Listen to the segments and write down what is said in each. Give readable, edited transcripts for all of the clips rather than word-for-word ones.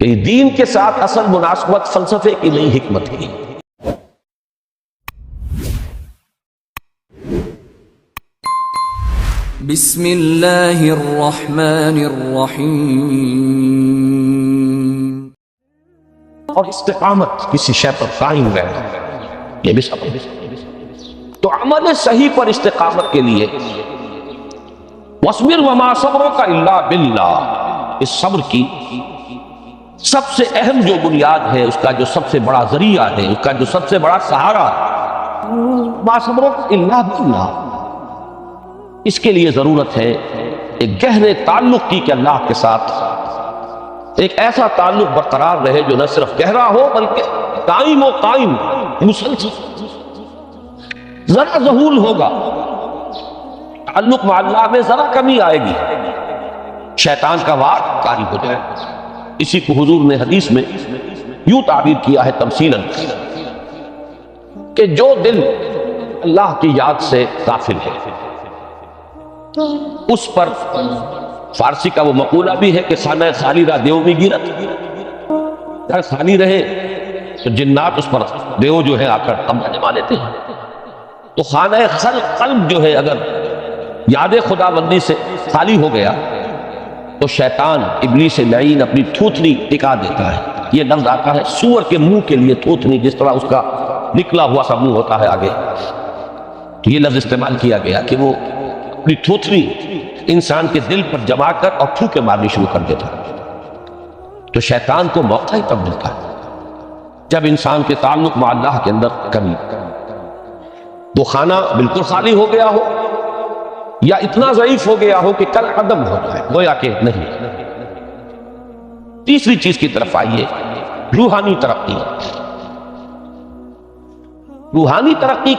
کہ دین کے ساتھ اصل مناسبت فلسفے کی نہیں، حکمت کی۔ بسم اللہ الرحمن الرحیم۔ اور استقامت، کسی شے پر قائم رہنا، یہ بھی صبر۔ تو عمل صحیح پر استقامت کے لیے وَاصْبِرْ وَمَا صَبْرُكَ إِلَّا بِاللَّهِ، اس صبر کی سب سے اہم جو بنیاد ہے، اس کا جو سب سے بڑا ذریعہ ہے، اس کا جو سب سے بڑا سہارا ہے، مَا صَبْرُكَ إِلَّا بِاللَّهِ، اس کے لیے ضرورت ہے ایک گہرے تعلق کی کہ اللہ کے ساتھ ایک ایسا تعلق برقرار رہے جو نہ صرف گہرا ہو بلکہ قائم و قائم، مسلسل۔ ذرا ذہول ہوگا تعلق مع اللہ میں، ذرا کمی آئے گی، شیطان کا وار کاری ہو جائے۔ اسی کو حضور نے حدیث میں یوں تعبیر کیا ہے تمثیلاً کہ جو دل اللہ کی یاد سے غافل ہے، اس پر فارسی کا وہ مقولہ بھی ہے کہ خانہ خالی را دیو میں گرت، گھر خالی رہے تو جنات اس پر دیو جو ہے آ کر قبضہ جما لیتے ہیں۔ تو خانہ قلب جو ہے اگر یاد خدا بندی سے خالی ہو گیا تو شیطان ابلیس لعین اپنی تھوتنی ٹکا دیتا ہے۔ یہ لفظ آتا ہے سور کے منہ کے لیے تھوتنی، جس طرح اس کا نکلا ہوا سا منہ ہوتا ہے آگے، تو یہ لفظ استعمال کیا گیا کہ وہ اپنی تھوتنی انسان کے دل پر جما کر اور پھوکے مارنی شروع کر دیتا ہے۔ تو شیطان کو موقع ہی تب ملتا ہے جب انسان کے تعلق مع اللہ کے اندر کمی، وہ خانہ بالکل خالی ہو گیا ہو یا اتنا ضعیف ہو گیا ہو کہ کل عدم ہو جائے، گویا کہ نہیں۔ تیسری چیز کی طرف آئیے، روحانی ترقی۔ روحانی ترقی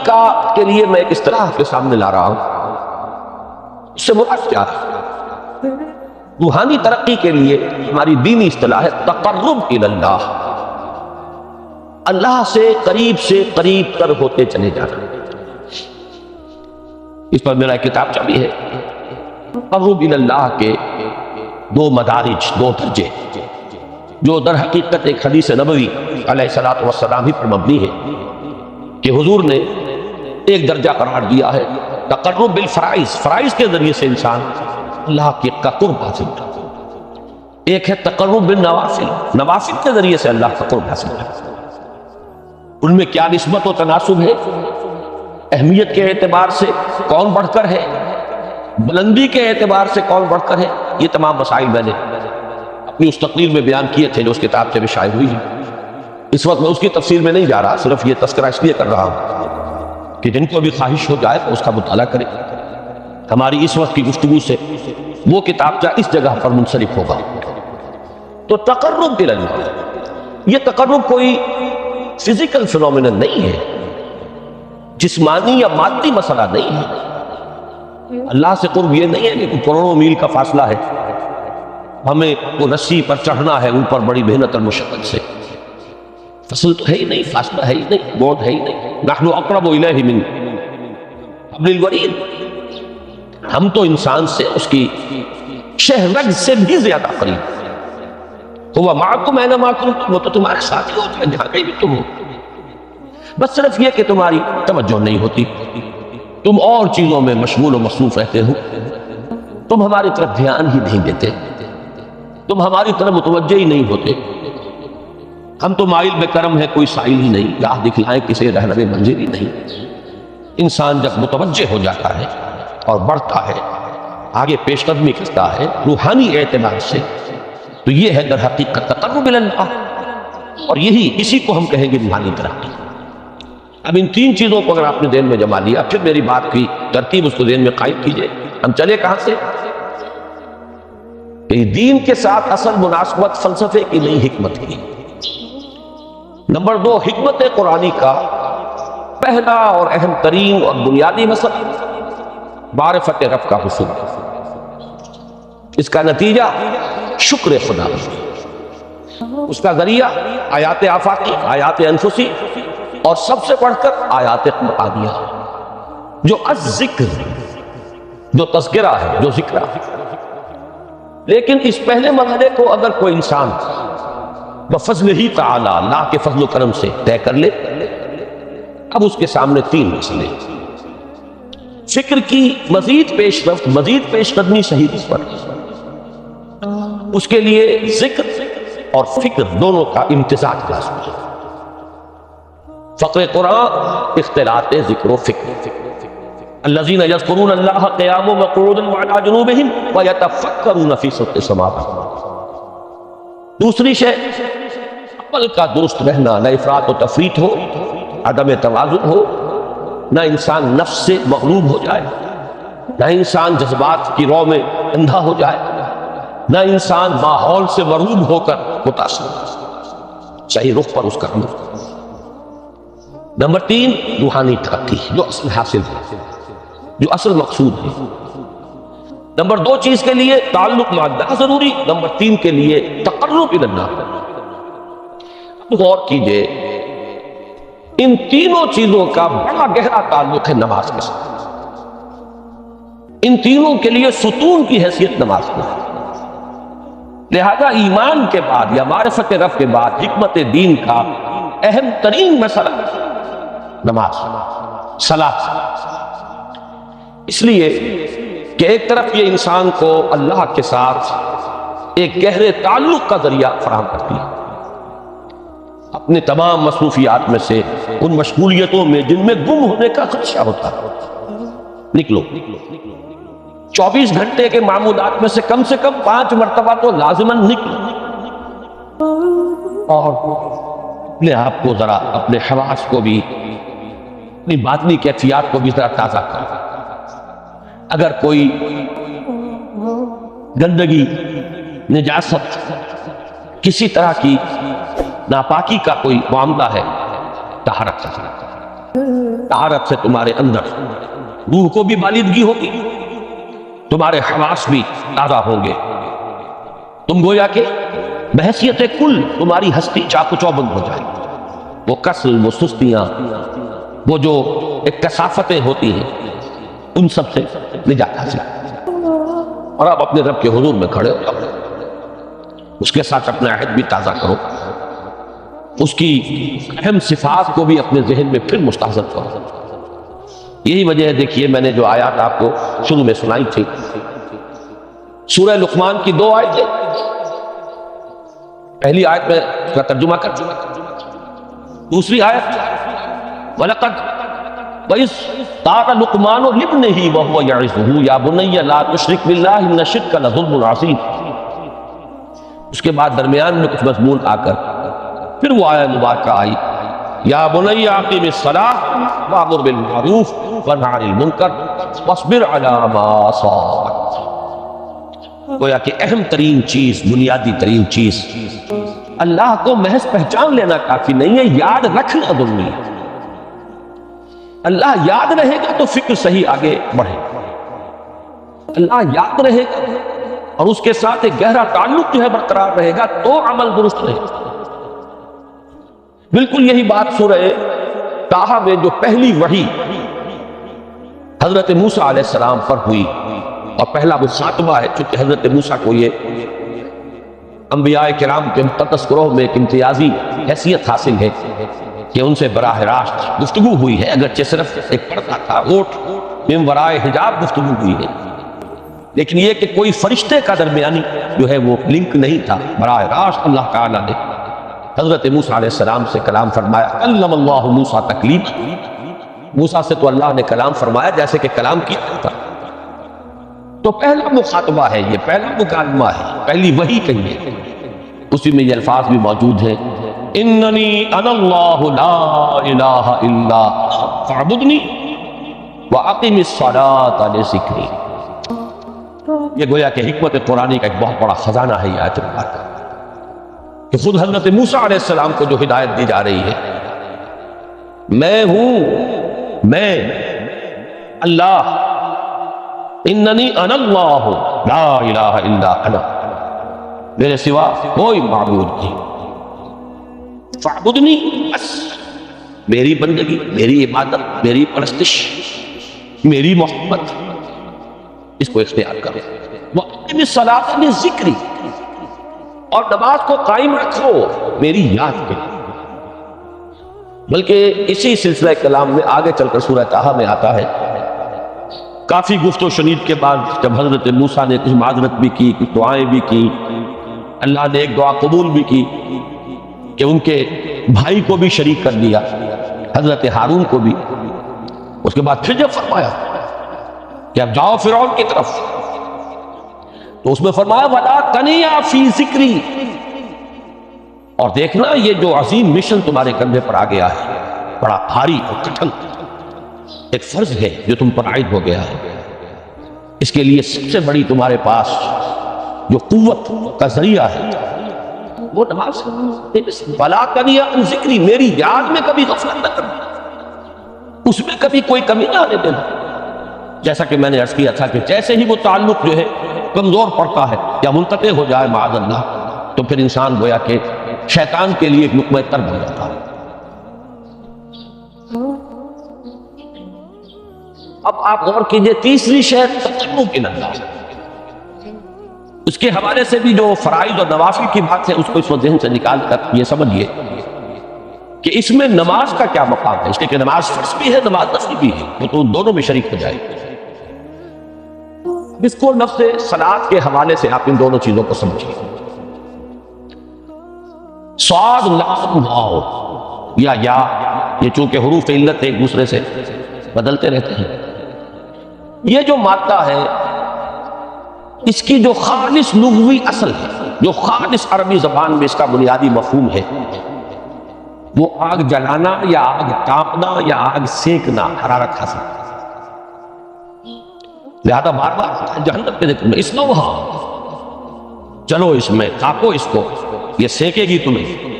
کے لیے میں ایک اصطلاح کے سامنے لا رہا ہوں، اس سے مراد کیا ہے؟ روحانی ترقی کے لیے ہماری دینی اصطلاح ہے تقرب الی اللہ، اللہ سے قریب تر ہوتے چلے جانا۔ اس پر میرا ایک کتاب بھی ہے، تقرب الی اللہ کے دو مدارج، دو درجے، جو در حقیقت ایک حدیث نبوی علیہ الصلوۃ والسلام ہی پر مبنی ہے کہ حضور نے ایک درجہ قرار دیا ہے تقرب بالفرائض، فرائض کے ذریعے سے انسان اللہ کا قرب حاصل کرتا ہے۔ ایک ہے تقرب بالنوافل، نوافل کے ذریعے سے اللہ کا قرب حاصل کرتا ہے۔ ان میں کیا نسبت و تناسب ہے، اہمیت کے اعتبار سے کون بڑھ کر ہے، بلندی کے اعتبار سے کون بڑھ کر ہے، یہ تمام مسائل میں نے اپنی اس تقریر میں بیان کیے تھے جو اس کتاب سے بھی شائع ہوئی ہے۔ اس وقت میں اس کی تفصیل میں نہیں جا رہا، صرف یہ تذکرہ اس لیے کر رہا ہوں کہ جن کو بھی خواہش ہو جائے تو اس کا مطالعہ کرے۔ ہماری اس وقت کی گفتگو سے وہ کتابچہ اس جگہ پر منسلک ہوگا۔ تو تقرب الی اللہ، یہ تقرب کوئی فزیکل فینومینن نہیں ہے، جسمانی یا مادی مسئلہ نہیں ہے۔ اللہ سے قرب یہ نہیں ہے کہ کروڑوں میل کا فاصلہ ہے، ہمیں وہ رسی پر چڑھنا ہے اوپر بڑی محنت اور مشقت سے، فصل تو ہے ہی نہیں، فاصلہ ہے ہی نہیں، بورڈ ہے ہی نہیں۔ نحن اقرب الیہ من حبل الورید، ہم تو انسان سے اس کی شہرگ سے بھی زیادہ قریب۔ هو معکم اینما کنتم، وہ تو تمہارے ساتھ ہی ہوتا ہے جہاں کہیں بھی تم ہو، بس صرف یہ کہ تمہاری توجہ نہیں ہوتی، تم اور چیزوں میں مشغول و مصروف رہتے ہو، تم ہماری طرف دھیان ہی نہیں دیتے، تم ہماری طرف متوجہ ہی نہیں ہوتے۔ ہم تو مائل بے کرم ہے، کوئی سائل ہی نہیں، راہ دکھلائیں کسی رہنم منزل ہی نہیں۔ انسان جب متوجہ ہو جاتا ہے اور بڑھتا ہے، آگے پیش قدمی کرتا ہے روحانی اعتبار سے، تو یہ ہے در حقیقت تقرب الی اللہ، اور اسی کو ہم کہیں گے روحانی ترقی۔ اب ان تین چیزوں کو اگر آپ نے ذہن میں جما لیا، پھر میری بات کی ترتیب اس کو ذہن میں قائم کیجئے۔ ہم چلے کہاں سے؟ کہ دین کے ساتھ اصل مناسبت فلسفے کی نہیں، حکمت کی۔ نمبر 2، حکمت قرآنی کا پہلا اور اہم ترین اور بنیادی مسئلہ معرفت رب کا حصول، اس کا نتیجہ شکر خدا، اس کا ذریعہ آیات آفاقی، آیات انفسی، اور سب سے بڑھ کر آیات قرآنیہ، جو الذکر، جو تذکرہ ہے، جو ذکر ہے۔ لیکن اس پہلے مرحلے کو اگر کوئی انسان بفضل ہی تعالی، اللہ کے فضل و کرم سے طے کر لے۔ اب اس کے سامنے تین مسئلے، فکر کی مزید پیش رفت، مزید پیش قدمی صحیح اس پر، اس کے لیے ذکر اور فکر دونوں کا امتزاج لازم ہے۔ فقر قرآن اختلاط ذکر و فکر۔ الذین یذکرون اللہ قیاما وقعودا وعلی جنوبہم ویتفکرون فی خلق السماوات۔ دوسری شے عقل کا درست رہنا، نہ افراط و تفریط ہو، عدم توازن ہو، نہ انسان نفس سے مغلوب ہو جائے، نہ انسان جذبات کی رو میں اندھا ہو جائے، نہ انسان ماحول سے مرعوب ہو کر متاثر ہو، صحیح رخ پر اس کا عمل۔ نمبر تین، روحانی ترقی، جو اصل حاصل ہے، جو اصل مقصود ہے۔ نمبر دو چیز کے لیے تعلق مع اللہ ضروری، نمبر تین کے لیے تقرب الی اللہ۔ غور کیجئے، ان تینوں چیزوں کا بڑا گہرا تعلق ہے نماز کے ساتھ۔ ان تینوں کے لیے ستون کی حیثیت نماز کو ہے۔ لہذا ایمان کے بعد یا معرفت رب کے بعد حکمت دین کا اہم ترین مسئلہ نماز، صلاۃ۔ اس لیے کہ ایک طرف یہ انسان کو اللہ کے ساتھ ایک گہرے تعلق کا ذریعہ فراہم کرتی ہے، اپنے تمام مصروفیات میں سے، ان مشغولیتوں میں جن میں گم ہونے کا خدشہ ہوتا ہے، نکلو۔ 24 گھنٹے کے معمولات میں سے کم 5 مرتبہ تو لازماً نکلو، اور اپنے آپ کو ذرا، اپنے حواس کو بھی، اپنی باطنی کیفیات کو بھی ذرا تازہ کرو۔ اگر کوئی گندگی، نجاست، کسی طرح کی ناپاکی کا کوئی معاملہ ہے، طہارت سے تمہارے اندر روح کو بھی بالندگی ہوگی، تمہارے حواس بھی تازہ ہوں گے، تم گویا کہ بحیثیت کل تمہاری ہستی چاق و چوبند ہو جائے گی۔ وہ کسل، وہ سستیاں، وہ جو ایک کثافتیں ہوتی ہیں، ان سب سے نجات حاصل۔ اور آپ اپنے رب کے حضور میں کھڑے ہو، اس کے ساتھ اپنا عہد بھی تازہ کرو، اس کی اہم صفات کو بھی اپنے ذہن میں پھر مستحضر کرو۔ یہی وجہ ہے، دیکھیے میں نے جو آیات آپ کو شروع میں سنائی تھی، سورہ لقمان کی 2 آیتیں، پہلی آیت میں اس کا ترجمہ کر چکا، دوسری آیت وَلَقَدْ وَإِذْ قَالَ لُقْمَانُ لِابْنِهِ وَهُوَ يَعِظُهُ يَا بُنَيَّ لَا تُشْرِكْ بِاللَّهِ إِنَّ الشِّرْكَ لَظُلْمٌ عَظِيمٌ۔ اس کے بعد درمیان میں کچھ مضمون آ کر پھر وہ آیت مبارکہ آئی، یا بنی اقیم الصلاۃ وامر بالمعروف وانہی عن المنکر واصبر علی ما اصابک۔ گویا کہ اہم ترین چیز، بنیادی ترین چیز، اللہ کو محض پہچان لینا کافی نہیں ہے، یاد رکھنا ضروری ہے۔ اللہ یاد رہے گا تو فکر صحیح آگے بڑھے، اللہ یاد رہے گا اور اس کے ساتھ ایک گہرا تعلق جو ہے برقرار رہے گا تو عمل درست رہے گا۔ بالکل یہی بات سورہ طٰہٰ میں جو پہلی وحی حضرت موسیٰ علیہ السلام پر ہوئی، اور پہلا وہ خاتمہ ہے، چونکہ حضرت موسیٰ کو یہ انبیاء کرام کے مقدس گروہ میں ایک امتیازی حیثیت حاصل ہے کہ ان سے براہ راست گفتگو ہوئی ہے، اگرچہ صرف ایک پردہ تھا، اوٹ من ورائے حجاب گفتگو ہوئی ہے، لیکن یہ کہ کوئی فرشتے کا درمیانی جو ہے وہ لنک نہیں تھا، براہ راست اللہ تعالیٰ نے حضرت موسیٰ علیہ السلام سے کلام فرمایا۔ کلم اللہ موسیٰ تکلیما، موسیٰ سے تو اللہ نے کلام فرمایا جیسے کہ کلام کیا تھا۔ تو پہلا مخاطبہ ہے، یہ پہلا مکالمہ ہے، پہلی وحی کہیے، اسی میں یہ الفاظ بھی موجود ہیں، اننی انا اللہ لا الہ الا فاعبدنی واقم الصلاۃ لذکری۔ یہ گویا کہ حکمت قرآنی کا ایک بہت بڑا خزانہ ہے یہ آیت مبارکہ، کہ خود حضرت موسیٰ علیہ السلام کو جو ہدایت دی جا رہی ہے، میں ہوں، میں اللہ، اننی انا اللہ لا الہ الا انا، میرے سوا کوئی معبود نہیں، فاعبدنی، بس میری بندگی، میری عبادت، میری پرستش، میری محبت، اس کو اختیار کرو۔ وَأَقِمِ الصَّلَاةَ لِذِكْرِي، اور نماز کو قائم رکھو میری یاد کے لیے۔ بلکہ اسی سلسلہ کلام میں آگے چل کر سورہ طٰہٰ میں آتا ہے، کافی گفت و شنید کے بعد جب حضرت موسیٰ نے کچھ معذرت بھی کی، کچھ دعائیں بھی کی، اللہ نے ایک دعا قبول بھی کی کہ ان کے بھائی کو بھی شریک کر دیا، حضرت ہارون کو بھی۔ اس کے بعد پھر جب فرمایا کہ اب جاؤ فرعون کی طرف، تو اس میں فرمایا وَلَا تَنِيَا فِي ذِكْرِي، اور دیکھنا یہ جو عظیم مشن تمہارے کندھے پر آ گیا ہے، بڑا بھاری اور کٹھن ایک فرض ہے جو تم پر عائد ہو گیا ہے، اس کے لیے سب سے بڑی تمہارے پاس جو قوت کا ذریعہ ہے وہ نماز ہے۔ وَلَا تَنِيَا عَنْ ذِكْرِي، میری یاد میں کبھی غفلت نہ کرنا، اس میں کبھی کوئی کمی نہ آنے دینا۔ جیسا کہ میں نے عرض کیا تھا کہ جیسے ہی وہ تعلق جو ہے کمزور پڑتا ہے یا منقطع ہو جائے معاذ اللہ، تو پھر انسان گویا کہ شیطان کے لیے ایک لقمہ تر بن جاتا ہے۔ اب آپ غور کیجئے، تیسری شے تقرب اللہ، اس کے حوالے سے بھی جو فرائض اور نوافل کی بات ہے اس کو اس وقت ذہن سے نکال کر یہ سمجھیے کہ اس میں نماز کا کیا مقام ہے، اس لیے کہ نماز فرض بھی ہے، نماز نفل بھی ہے، وہ تو دونوں میں شریک ہو جائے۔ اس کو لفظ صلاۃ کے حوالے سے آپ ان دونوں چیزوں کو سمجھیے۔ صاد لام واو یا یہ چونکہ حروف علت ایک دوسرے سے بدلتے رہتے ہیں، یہ جو مادہ ہے اس کی جو خالص لغوی اصل ہے، جو خالص عربی زبان میں اس کا بنیادی مفہوم ہے، وہ آگ جلانا یا آگ تاپنا یا آگ سینکنا، حرارت حاصل۔ لہذا بار بار جہنم کے ذکر میں اسلوہا، چلو اس میں تاپو اس کو، یہ سینکے گی تمہیں۔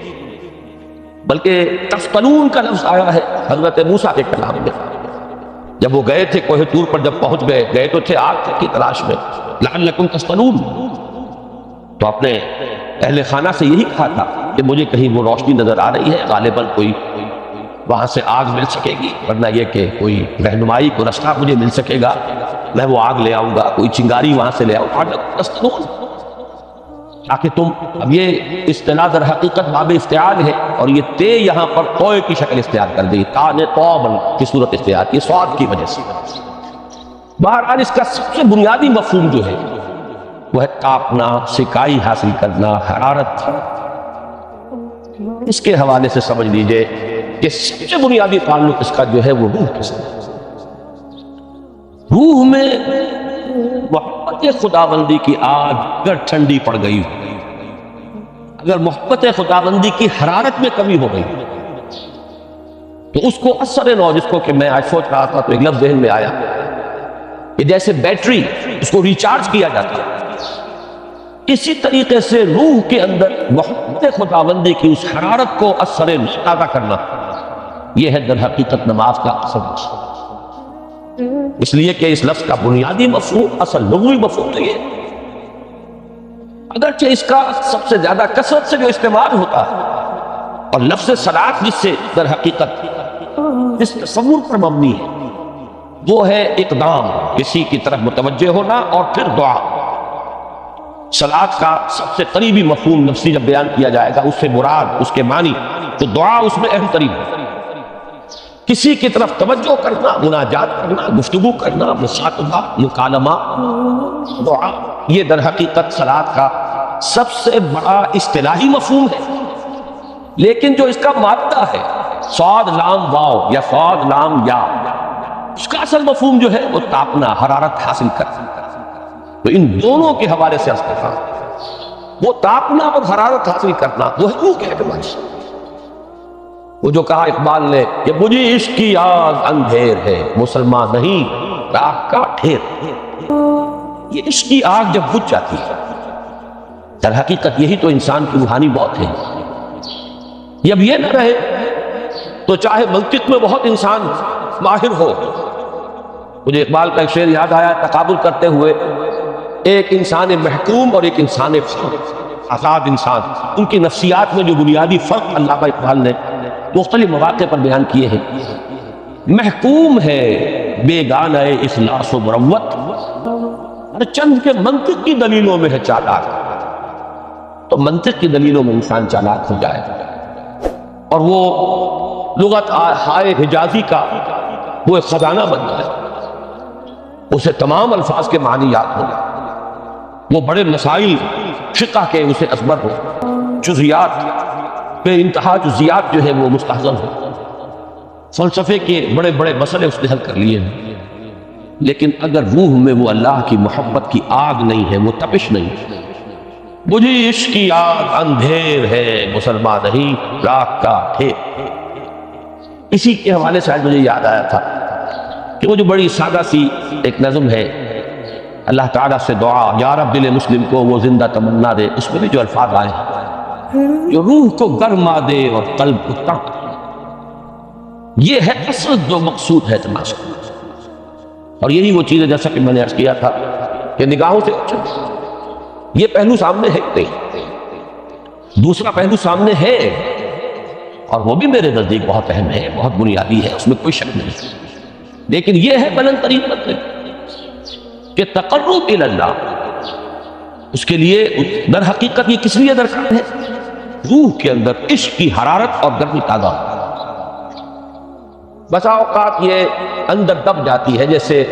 بلکہ تفتنون کا لفظ آیا ہے حضرت موسیٰ کے کلام میں، جب وہ گئے تھے کوہ طور پر، جب پہنچ گئے تو تھے آگ کی تلاش میں، لعلکم تفتنون، تو اپنے اہل خانہ سے یہی کہا تھا کہ مجھے کہیں وہ روشنی نظر آ رہی ہے، غالباً کوئی وہاں سے آگ مل سکے گی، ورنہ یہ کہ کوئی رہنمائی کو رستہ مجھے مل سکے گا، میں وہ آگ لے آؤں گا، کوئی چنگاری وہاں سے لے آؤں گا، تاکہ تم، اب یہ اصطلاح در حقیقت باب افتعال ہے، اور یہ تے یہاں پر توئے کی شکل اختیار کر دی، تا نے توبن کی صورت اختیار کی سواد کی وجہ سے۔ بہرحال اس کا سب سے بنیادی مفہوم جو ہے وہ ہے تاپنا، سکائی حاصل کرنا، حرارت۔ اس کے حوالے سے سمجھ لیجئے کہ سب سے بنیادی تعلق اس کا جو ہے وہ روح کے ساتھ۔ روح میں محبت خداوندی کی آگ اگر ٹھنڈی پڑ گئی، اگر محبت خداوندی کی حرارت میں کمی ہو گئی، تو اس کو اثر نو، جس کو کہ میں آج سوچ رہا تھا تو ایک لفظ ذہن میں آیا کہ جیسے بیٹری اس کو ریچارج کیا جاتا ہے، اسی طریقے سے روح کے اندر محبت خداوندی کی اس حرارت کو اثر نو تازہ کرنا، یہ ہے در حقیقت نماز کا اصل مقصد۔ اس لیے کہ اس لفظ کا بنیادی مفہوم، اصل لغوی مفہوم تو یہ ہے، اگرچہ اس کا سب سے زیادہ کثرت سے جو استعمال ہوتا ہے، اور لفظ صلاۃ جس سے در حقیقت اس تصور پر مبنی ہے، وہ ہے اقدام، کسی کی طرف متوجہ ہونا اور پھر دعا۔ صلاۃ کا سب سے قریبی مفہوم نفسی جب بیان کیا جائے گا، اس سے مراد، اس کے معنی، تو دعا اس میں اہم ترین ہے۔ کسی کی طرف توجہ کرنا، مناجات کرنا، گفتگو کرنا، مصاحبہ، مکالمہ، دعا، یہ در حقیقت صلاۃ کا سب سے بڑا اصطلاحی مفہوم ہے۔ لیکن جو اس کا مادہ ہے، صاد لام واو یا صاد لام یا، اس کا اصل مفہوم جو ہے وہ تاپنا، حرارت حاصل کرنا۔ تو ان دونوں کے حوالے سے عرض کرتا ہوں، وہ تاپنا اور حرارت حاصل کرنا وہ ہے روح کے اعتبار سے۔ وہ جو کہا اقبال نے کہ مجھے عشق کی آگ اندھیر ہے، مسلمان نہیں راہ کا ڈھیر۔ یہ عشق کی آگ جب بجھ جاتی ہے، در حقیقت یہی تو انسان کی روحانی موت ہے۔ جب یہ نہ رہے تو چاہے منطق میں بہت انسان ماہر ہو، مجھے اقبال کا ایک شعر یاد آیا تقابل کرتے ہوئے، ایک انسان محکوم اور ایک انسان آزاد انسان، ان کی نفسیات میں جو بنیادی فرق علامہ اقبال نے مختلف مواقع پر بیان کیے ہیں۔ محکوم ہے بیگانہ اخلاص و مروت، اور چند کے منطق کی دلیلوں میں ہے چالاک، تو منطق کی دلیلوں میں انسان چالاک ہو جائے اور وہ لغت ہائے حجازی کا وہ ایک خزانہ بن جائے، اسے تمام الفاظ کے معنی یاد ہو جائے، وہ بڑے مسائل فقہ کے اسے ازبر ہو، جزیات بے انتہا جزیات جو ہے وہ مستحضر ہو، فلسفے کے بڑے بڑے مسئلے اس نے حل کر لیے ہیں، لیکن اگر روح میں وہ اللہ کی محبت کی آگ نہیں ہے، وہ تپش نہیں، مجھے عشق کی آگ اندھیر ہے مسلمان نہیں راک کا ٹھیک۔ اسی کے حوالے سے آج مجھے یاد آیا تھا کہ وہ جو بڑی سادہ سی ایک نظم ہے، اللہ تعالیٰ سے دعا یا رب دل مسلم کو وہ زندہ تمنا دے، اس میں بھی جو الفاظ آئے ہیں جو روح کو گرما دے اور قلب کو تڑپ، یہ ہے اصل جو مقصود ہے تماشا، اور یہی وہ چیز ہے جیسا کہ میں نے عرض کیا تھا کہ نگاہوں سے یہ پہلو سامنے ہے نہیں، دوسرا پہلو سامنے ہے اور وہ بھی میرے نزدیک بہت اہم ہے، بہت بنیادی ہے، اس میں کوئی شک نہیں، لیکن یہ ہے بلند ترین مطلب کہ تقرب الی اللہ، اس کے لیے در حقیقت یہ کس لیے درکار ہے؟ روح کے اندر عشق کی حرارت اور گرمی تازہ، بسا اوقات یہ اندر دب جاتی ہے، جیسے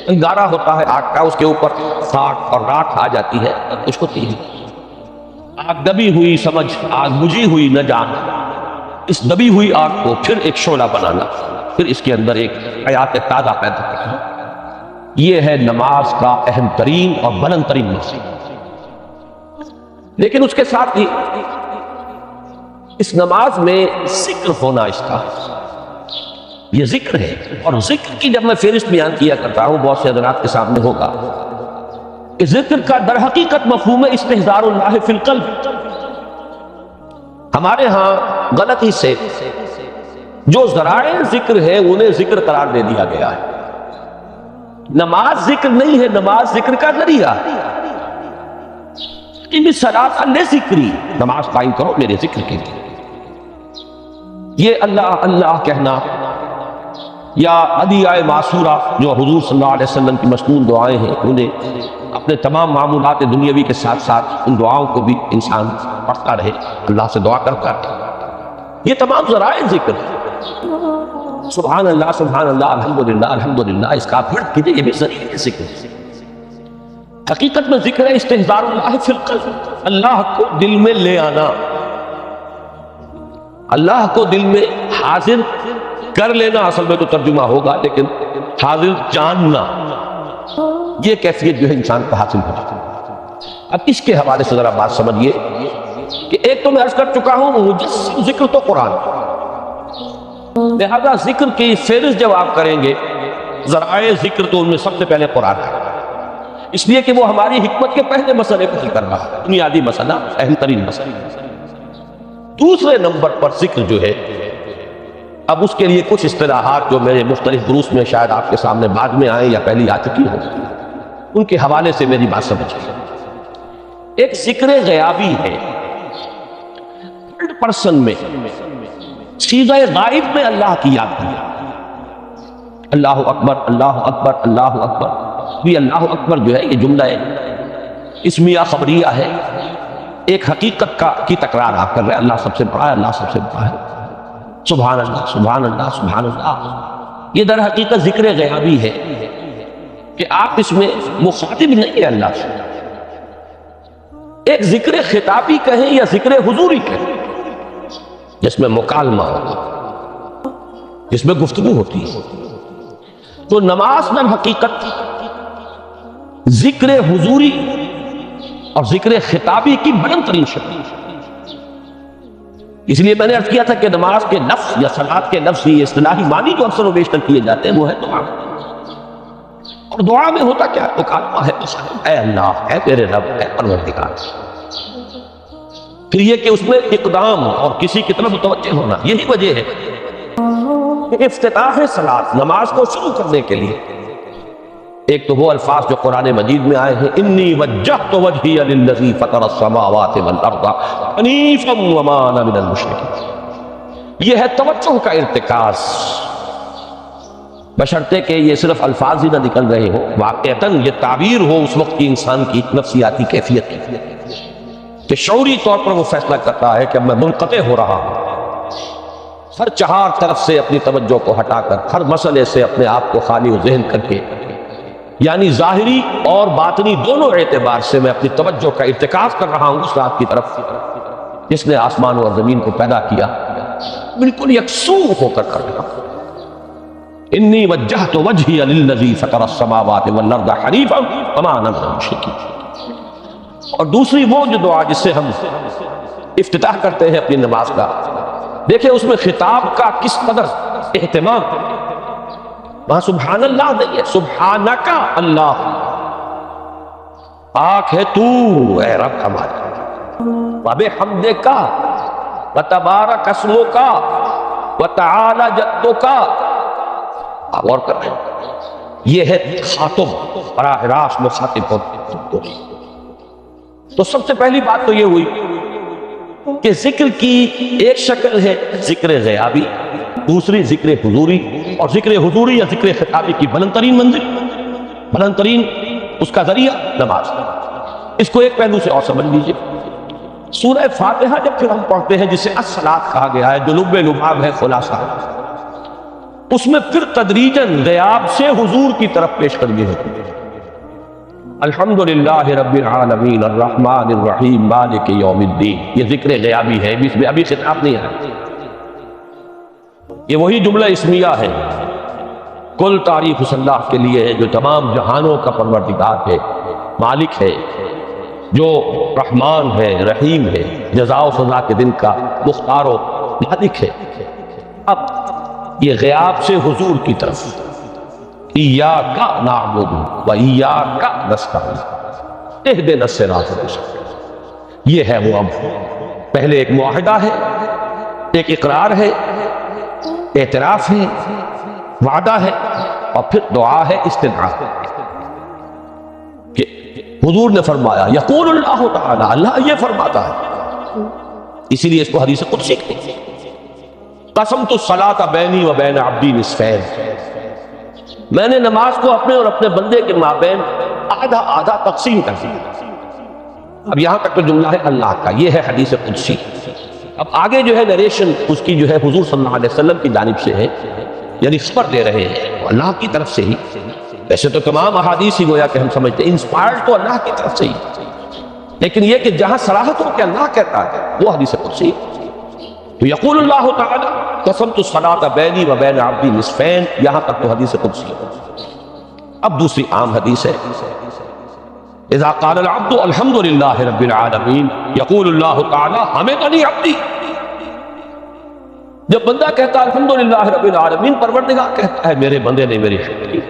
انگارہ ہوتا ہے آگ کا، اس کے اوپر خاک اور راکھ آ جاتی ہے، اس کو تیز آگ دبی ہوئی سمجھ، آگ بجھی ہوئی نہ جان، اس دبی ہوئی آگ کو پھر ایک شعلہ بنانا، پھر اس کے اندر ایک حیات تازہ پیدا کرنا، یہ ہے نماز کا اہم ترین اور بلند ترین مقصد۔ لیکن اس کے ساتھ ہی اس نماز میں ذکر ہونا، اس کا یہ ذکر ہے، اور ذکر کی جب میں فہرست بیان کیا کرتا ہوں بہت سے حضرات کے سامنے ہوگا کہ ذکر کا در حقیقت مفہوم ہے استحضار اللہ فی القلب۔ ہمارے ہاں غلطی سے جو ذرائع ذکر ہے انہیں ذکر قرار دے دیا گیا ہے، نماز ذکر نہیں ہے، نماز ذکر کا ذریعہ، ان صلاۃ لذکری، نماز قائم کرو میرے ذکر کے لیے، یہ اللہ اللہ کہنا یا ادعیاء معصورہ جو حضور صلی اللہ علیہ وسلم کی مسنون دعائیں ہیں، انہیں اپنے تمام معمولات دنیاوی کے ساتھ ساتھ ان دعاؤں کو بھی انسان پڑھتا رہے، اللہ سے دعا کرتا رہے، یہ تمام ذرائع ذکر ہے، سبحان اللہ الحمدللہ، اس کا پھر کیجئے، یہ بھی ذریعہ ذکر ہے۔ حقیقت میں ذکر ہے استحضار اللہ فی القلب، اللہ کو دل میں لے آنا، اللہ کو دل میں حاضر کر لینا، اصل میں تو ترجمہ ہوگا، لیکن حاضر جاننا، یہ کیفیت جو ہے انسان کو حاصل ہو جاتی ہے۔ اب اس کے حوالے سے ذرا بات سمجھیے کہ ایک تو میں عرض کر چکا ہوں مجسم ذکر تو قرآن، لہذا ذکر کی فہرست جب آپ کریں گے ذرائع ذکر تو ان میں سب سے پہلے قرآن ہے، اس لیے کہ وہ ہماری حکمت کے پہلے مسئلے کو حل کر رہا ہے، بنیادی مسئلہ، اہم ترین مسئلہ۔ دوسرے نمبر پر ذکر جو ہے، اب اس کے لیے کچھ اصطلاحات جو میرے مختلف دروس میں شاید آپ کے سامنے بعد میں آئیں یا پہلی آ چکی ہوں، ان کے حوالے سے میری بات سمجھیں۔ ایک ذکر غیابی ہے، تھرڈ پرسن میں، صیغہ غائب میں اللہ کی یاد کی، اللہ اکبر اللہ اکبر اللہ اکبر، یہ اللہ اکبر جو ہے یہ جملہ اسمیہ خبریہ ہے، ایک حقیقت کی تکرار آپ کر رہے ہیں، اللہ سب سے بڑا ہے، اللہ سب سے بڑا ہے، سبحان اللہ سبحان اللہ سبحان اللہ، یہ در حقیقت ذکر غیابی ہے کہ آپ اس میں مخاطب نہیں ہے اللہ سے، ایک ذکر خطابی کہیں یا ذکر حضوری کہیں جس میں مکالمہ ہوتا، جس میں گفتگو ہوتی ہے، تو نماز در حقیقت ذکر حضوری اور ذکر خطابی کی بلند ترین شکل، اس لیے میں نے عرض کیا تھا کہ نماز کے لفظ یا صلاۃ کے لفظ یہ اصطلاحی معنی جو اکثر و بیشتر کیے جاتے ہیں وہ ہے دعا، اور دعا میں ہوتا کیا ہے؟ مکالمہ ہے، اے اللہ، اے تیرے رب، اے پروردگار، پھر یہ کہ اس میں اقدام اور کسی کی طرف متوجہ ہونا، یہی وجہ ہے کہ افتتاح صلاۃ، نماز کو شروع کرنے کے لیے ایک تو وہ الفاظ جو قرآن مجید میں آئے ہیں، انی وجہت وجہی للذی فطر السماوات والارض حنیفا وما انا من المشرکین، یہ ہے توجہ کا ارتکاز، بشرطے کہ یہ صرف الفاظ ہی نہ نکل رہے ہو، واقعتاً یہ تعبیر ہو اس وقت کی انسان کی نفسیاتی کیفیت کی، کہ شعوری طور پر وہ فیصلہ کرتا ہے کہ اب میں منقطع ہو رہا ہوں، ہر چہار طرف سے اپنی توجہ کو ہٹا کر، ہر مسئلے سے اپنے آپ کو خالی و ذہن کر کے، یعنی ظاہری اور باطنی دونوں اعتبار سے میں اپنی توجہ کا ارتکاز کر رہا ہوں اس ذات کی طرف جس نے آسمان اور زمین کو پیدا کیا، بالکل یکسو ہو کر رہا ہوں۔ انی وجہت وجہی للذی فطر السماوات والارض حنیفا وما انا من المشرکین۔ اور دوسری وہ جو دعا جس سے ہم افتتاح کرتے ہیں اپنی نماز کا، دیکھیں اس میں خطاب کا کس قدر اہتمام، وہاں سبحان اللہ نہیں ہے، سبحانک اللہ، پاک ہے تو اے رب ہمارے، وبحمدک وتبارک اسمک وتعالی جدک۔ آپ غور کر رہے ہیں، یہ ہے خاطب، براہ راست مخاطب ہوتے۔ تو سب سے پہلی بات تو یہ ہوئی کہ ذکر کی ایک شکل ہے ذکر غیابی، دوسری ذکر حضوری، اور ذکر حضوری یا ذکر خطابی کی بلند ترین منزل، بلند ترین اس کا ذریعہ نماز۔ اس کو ایک پہلو سے اور سمجھ لیجئے، سورہ فاتحہ جب پھر ہم پڑھتے ہیں جسے الصلاۃ کہا گیا ہے، جو لب لباب ہے، خلاصہ، اس میں پھر تدریجاً غیاب سے حضور کی طرف پیش قدمی ہوتی ہے۔ الحمدللہ رب العالمین الرحمن الرحیم مالک یوم الدین، یہ ذکر غیابی ہے، اس میں ابھی خطاب نہیں ہے، یہ وہی جملہ اسمیہ ہے۔ کل تعریف اس اللہ کے لیے ہے جو تمام جہانوں کا پروردگار ہے، مالک ہے، جو رحمان ہے، رحیم ہے، جزا و سزا کے دن کا مختار و مالک ہے۔ اب یہ غیاب سے حضور کی طرف، ایاک نعبد و ایاک نستعین اہدنا الصراط المستقیم، یہ ہے وہ۔ اب پہلے ایک معاہدہ ہے، ایک اقرار ہے، اعتراف ہے، وعدہ ہے، اور پھر دعا ہے، استدعاء ہے کہ حضور نے فرمایا، یقول اللہ تعالی، اللہ یہ فرماتا ہے، اسی لیے اس کو حدیث قدسی کہتے ہیں، قسمت الصلاۃ بینی و بین عبدی نصفین، میں نے نماز کو اپنے اور اپنے بندے کے مابین آدھا آدھا تقسیم کر دیا۔ اب یہاں تک تو جملہ ہے اللہ کا، یہ ہے حدیث قدسی۔ اب آگے جو ہے نریشن اس کی جو ہے حضور صلی اللہ علیہ وسلم کی جانب سے ہے، یعنی خبر دے رہے ہیں اللہ کی طرف سے ہی۔ ویسے تو تمام احادیث ہی گویا کہ ہم سمجھتے ہیں انسپائرڈ تو اللہ کی طرف سے ہی، لیکن یہ کہ جہاں صراحت ہو کہ اللہ کہتا ہے وہ حدیث قدسی ہے۔ تو یقول اللہ تعالی قسمت الصلاۃ بینی و بین عبدی نصفین، یہاں تک تو حدیث قدسی ہے۔ اب دوسری عام حدیث ہے، اذا قال العبد الحمد للہ رب العالمین یقول اللہ تعالی حمدنی عبدی، جب بندہ کہتا ہے الحمدللہ رب العالمین، پروردگار کہتا ہے میرے بندے نے میری حمد کی۔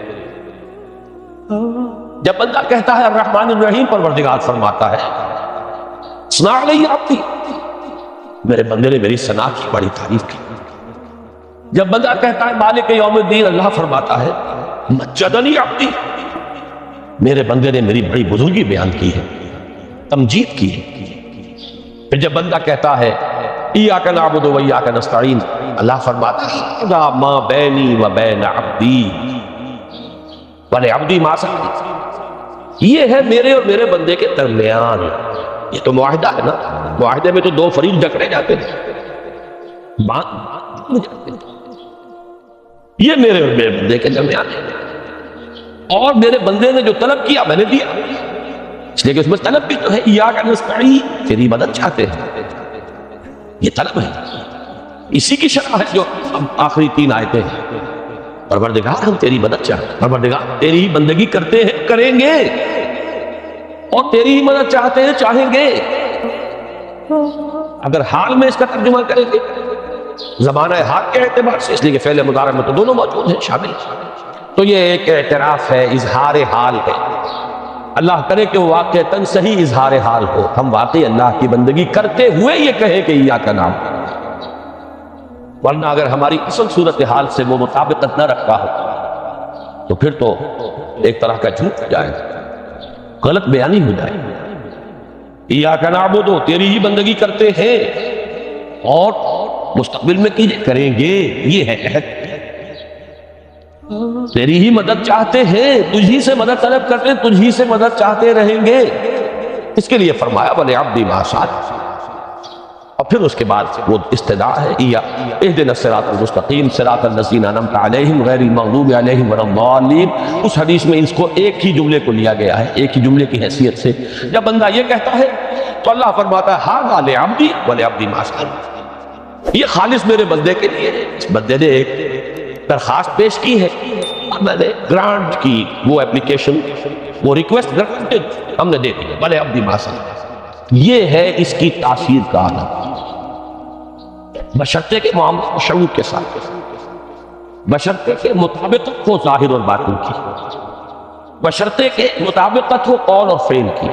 جب بندہ کہتا ہے الرحمن الرحیم، پروردگار فرماتا ہے ثنا علی عبدی، میرے بندے نے میری ثنا کی، بڑی تعریف کی۔ جب بندہ کہتا ہے مالک یوم الدین، اللہ فرماتا ہے مجدنی عبدی، میرے بندے نے میری بڑی بزرگی بیان کی ہے، تمجید کی ہے۔ پھر جب بندہ کہتا ہے ایاک نعبد و ایاک نستعین، اللہ فرماتا ہے ذا ما بینی و بین عبدی ولعبدی ما سأل، یہ ہے میرے اور میرے بندے کے درمیان۔ یہ تو معاہدہ ہے نا، معاہدے میں تو دو فریق جکڑے جاتے ہیں، یہ میرے اور میرے بندے کے درمیان ہے، اور میرے بندے نے جو طلب کیا میں نے دیا، اس لیے کہ اس میں طلب بھی تو ہے، ایاک نستعین، تیری مدد چاہتے ہیں، یہ طلب ہے، اسی کی شرح ہے جو آخری تین آیتیں ہیں۔ پروردگار ہم تیری مدد چاہتے ہیں، پروردگار تیری ہی بندگی کرتے ہیں، کریں گے، اور تیری ہی مدد چاہتے ہیں، چاہیں گے۔ اگر حال میں اس کا ترجمہ کریں گے زمانہ حال کے اعتبار سے، اس لیے کہ فعل مضارع میں تو دونوں موجود ہیں، شامل، تو یہ ایک اعتراف ہے، اظہار حال ہے۔ اللہ کرے کہ وہ واقعتاً صحیح اظہار حال ہو، ہم واقعی اللہ کی بندگی کرتے ہوئے یہ کہیں کہ ایاک نعبد، ورنہ اگر ہماری اصل صورتحال سے وہ مطابقت نہ رکھتا ہو تو پھر تو ایک طرح کا جھوٹ ہو جائے، غلط بیانی ہو جائے۔ ایاک نعبد، تیری ہی بندگی کرتے ہیں، اور مستقبل میں کیجئے، کریں گے، یہ ہے عہد، تیری ہی مدد چاہتے ہیں، تجھی سے مدد طلب کرتے ہیں، تجھی سے مدد چاہتے رہیں گے۔ اس کے لیے فرمایا ولی عبدی ما سأل، اور پھر اس کے بعد وہ استدعا ہے اہدنا الصراط المستقیم صراط الذین انعمت علیہم غیر المغضوب علیہم ولا الضالین۔ اس حدیث میں اس کو ایک ہی جملے کو لیا گیا ہے، ایک ہی جملے کی حیثیت سے۔ جب بندہ یہ کہتا ہے تو اللہ فرماتا ہے ھذا لعبدی ولعبدی ما سأل، یہ خالص میرے بندے کے لیے ہے۔ اس بندے نے ایک درخواست پیش کی ہے اور میں نے گرانٹ کی، وہ اپلیکیشن، وہ ریکویسٹ گرانٹڈ، ہم نے دے دی، ولعبدی ما سأل۔ یہ ہے اس کی تاثیر کا عالم، بشرطے کے معاملے کو شعور کے ساتھ، بشرطے کے مطابقت ہو ظاہر اور باطن کی، بشرطے کے مطابقت ہو قول اور فعل کی۔